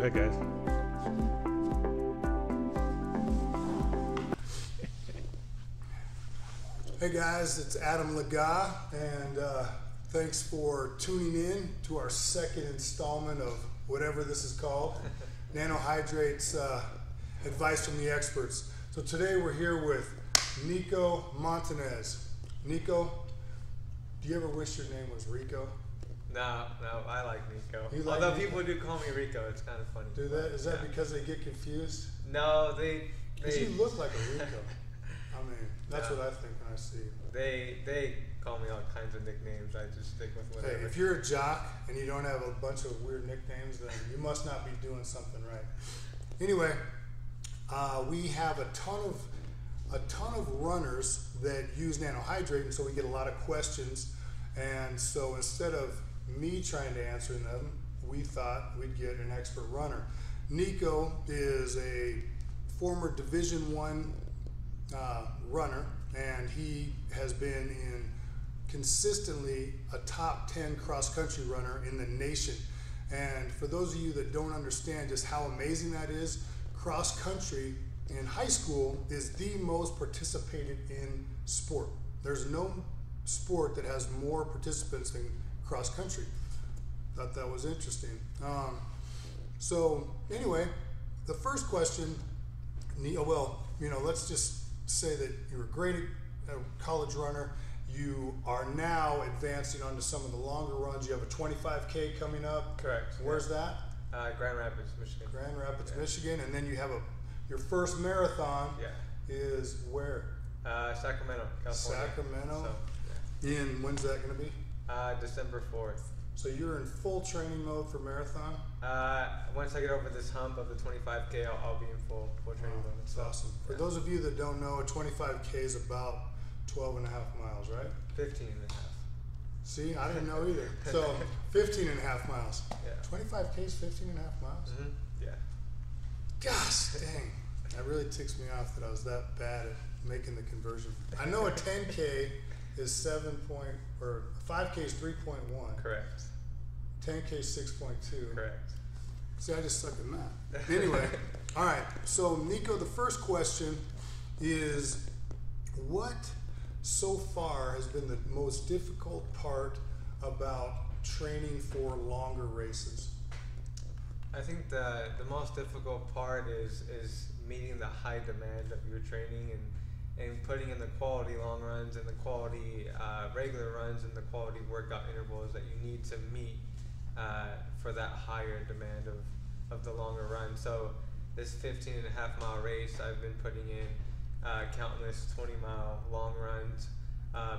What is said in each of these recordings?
Hey guys. Hey guys, it's Adam Legas, and thanks for tuning in to our second installment of whatever this is called, Nanohydrates Advice from the Experts. So today we're here with Nico Montanez. Nico, do you ever wish your name was Rico? No, I like Nico. Although people do call me Rico, it's kind of funny. Do that? Is that because they get confused? No, they. Because you look like a Rico. I mean, that's what I think when I see you. They call me all kinds of nicknames. I just stick with whatever. Hey, if you're a jock and you don't have a bunch of weird nicknames, then you must not be doing something right. Anyway, we have a ton of runners that use Nanohydrate, and so we get a lot of questions. And so instead of me trying to answer them, we thought we'd get an expert runner. Nico is a former Division I runner, and he has been in consistently a top 10 cross-country runner in the nation. And for those of you that don't understand just how amazing that is, cross-country in high school is the most participated in sport. There's no sport that has more participants than cross-country. Thought that was interesting. So anyway, the first question, let's just say that you're a great college runner. You are now advancing onto some of the longer runs. You have a 25K coming up. Correct. Where's that? Grand Rapids, Michigan. Grand Rapids, Michigan. And then you have your first marathon. Yeah. Is where? Sacramento, California. Sacramento. So, And when's that going to be? December 4th. So you're in full training mode for marathon? Once I get over this hump of the 25K, I'll be in full training mode. That's awesome. For those of you that don't know, a 25K is about 12 and a half miles, right? 15 and a half. See, I didn't know either. So 15 and a half miles. Yeah. 25K is 15 and a half miles? Mm-hmm. Yeah. Gosh, dang. That really ticks me off that I was that bad at making the conversion. I know a 10K is 5K is 3.1. Correct. 10K is 6.2. Correct. See, I just suck at math. Anyway, all right. So, Nico, the first question is, what so far has been the most difficult part about training for longer races? I think the most difficult part is meeting the high demand of your training and putting in the quality long runs and the quality regular runs and the quality workout intervals that you need to meet for that higher demand of the longer run. So this 15 and a half mile race, I've been putting in countless 20-mile long runs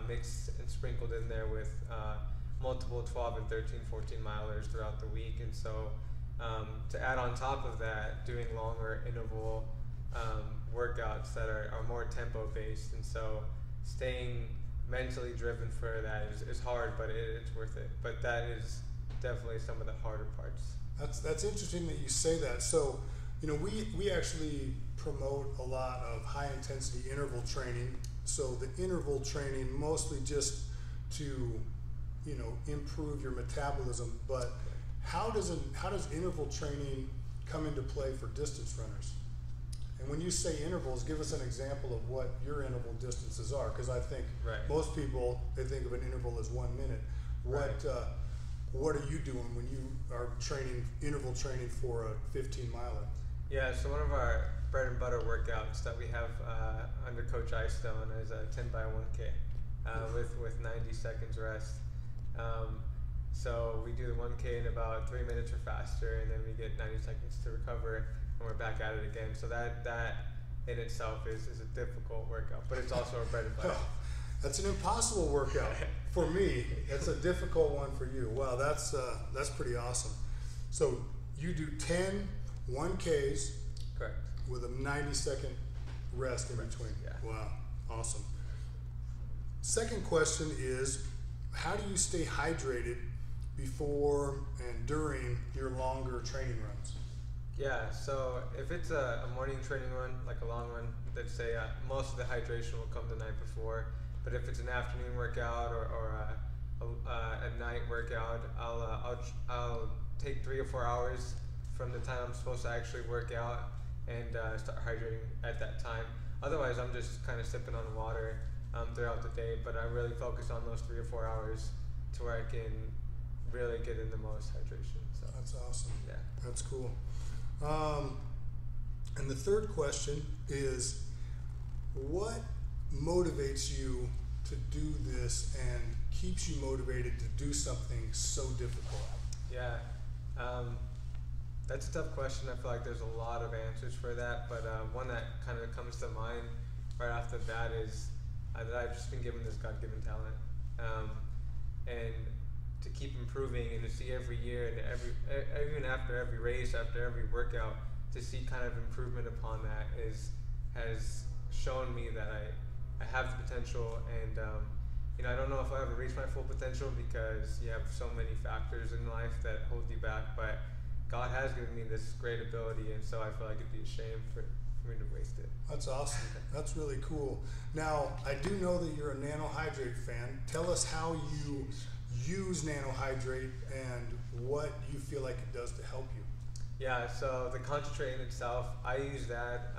mixed and sprinkled in there with multiple 12 and 13, 14 milers throughout the week. And so to add on top of that, doing longer interval workouts that are more tempo based, and so staying mentally driven for that is hard, but it's worth it. But that is definitely some of the harder parts. That's interesting that you say that. So, we actually promote a lot of high intensity interval training. So the interval training mostly just to, improve your metabolism. But how does interval training come into play for distance runners? And when you say intervals, give us an example of what your interval distances are, because I think most people, they think of an interval as 1 minute. What are you doing when you are interval training for a 15-miler? Yeah, so one of our bread and butter workouts that we have under Coach Istone is a 10 by 1K with 90 seconds rest. So we do the 1K in about 3 minutes or faster, and then we get 90 seconds to recover, and we're back at it again. So that in itself is a difficult workout, but it's also a bread and butter. That's an impossible workout for me. That's a difficult one for you. Wow, that's pretty awesome. So you do 10 1Ks, correct, with a 90-second rest in between. Yeah. Wow, awesome. Second question is, how do you stay hydrated before and during your longer training runs? Yeah, so if it's a morning training run, like a long run, let's say most of the hydration will come the night before. But if it's an afternoon workout or a night workout, I'll take 3 or 4 hours from the time I'm supposed to actually work out and start hydrating at that time. Otherwise, I'm just kind of sipping on water throughout the day, but I really focus on those 3 or 4 hours to where I can really get in the most hydration. So that's awesome. Yeah, that's cool. And the third question is, what motivates you to do this and keeps you motivated to do something so difficult? Yeah, that's a tough question. I feel like there's a lot of answers for that, but one that kind of comes to mind right off the bat is that I've just been given this God-given talent, and to keep improving and to see every year and even after every race, after every workout, to see kind of improvement upon that has shown me that I have the potential, and I don't know if I'll ever reach my full potential because you have so many factors in life that hold you back, but God has given me this great ability, and so I feel like it'd be a shame for me to waste it. That's awesome. That's really cool. Now, I do know that you're a Nanohydrate fan. Tell us how you use Nanohydrate and what you feel like it does to help you. Yeah, so the concentrate in itself, I use that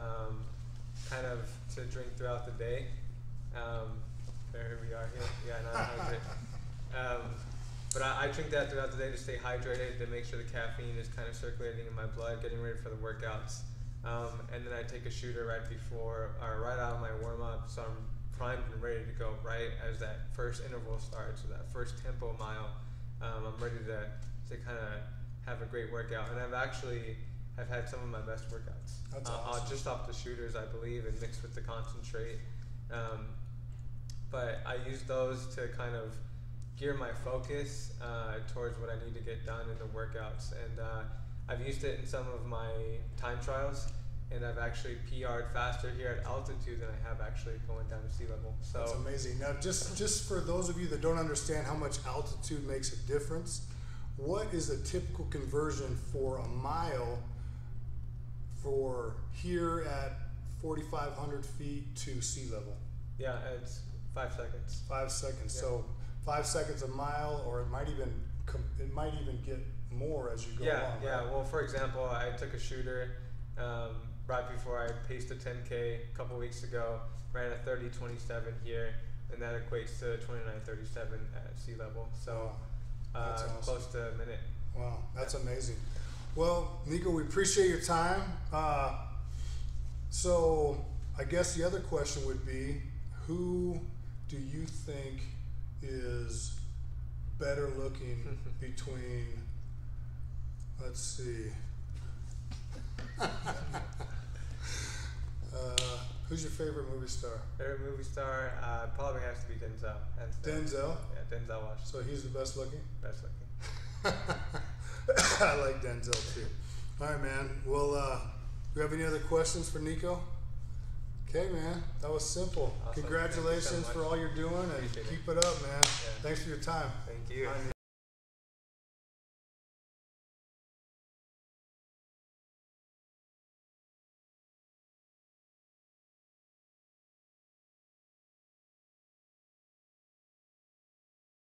kind of to drink throughout the day. There we are here. Yeah, Nanohydrate. But I drink that throughout the day to stay hydrated, to make sure the caffeine is kind of circulating in my blood, getting ready for the workouts. And then I take a shooter right before, or right out of my warm-up, so I'm primed and ready to go right as that first interval starts, or that first tempo mile. I'm ready to kind of have a great workout. And I've had some of my best workouts. That's awesome. Just off the shooters, I believe, and mixed with the concentrate. But I use those to kind of gear my focus towards what I need to get done in the workouts. And I've used it in some of my time trials, and I've actually PR'd faster here at altitude than I have actually going down to sea level. So that's amazing. Now, just for those of you that don't understand how much altitude makes a difference, what is a typical conversion for a mile for here at 4,500 feet to sea level? Yeah, it's 5 seconds. 5 seconds. Yeah. So 5 seconds a mile, or it might even get more as you go along. Yeah. Right? Well, for example, I took a shooter right before I paced a 10K a couple weeks ago, ran a 30:27 here, and that equates to 29:37 at sea level. So awesome. Close to a minute. Wow, that's amazing. Well, Nico, we appreciate your time. So I guess the other question would be, who do you think is better looking between, let's see, who's your favorite movie star? Favorite movie star probably has to be Denzel. Denzel? Yeah, Denzel Washington. So he's the best looking? Best looking. I like Denzel too. All right, man. Well, do you have any other questions for Nico? Okay, man. That was simple. Awesome. Congratulations Thank you so for all you're doing, and Appreciate keep it up, man. Yeah. Thanks for your time. Thank you.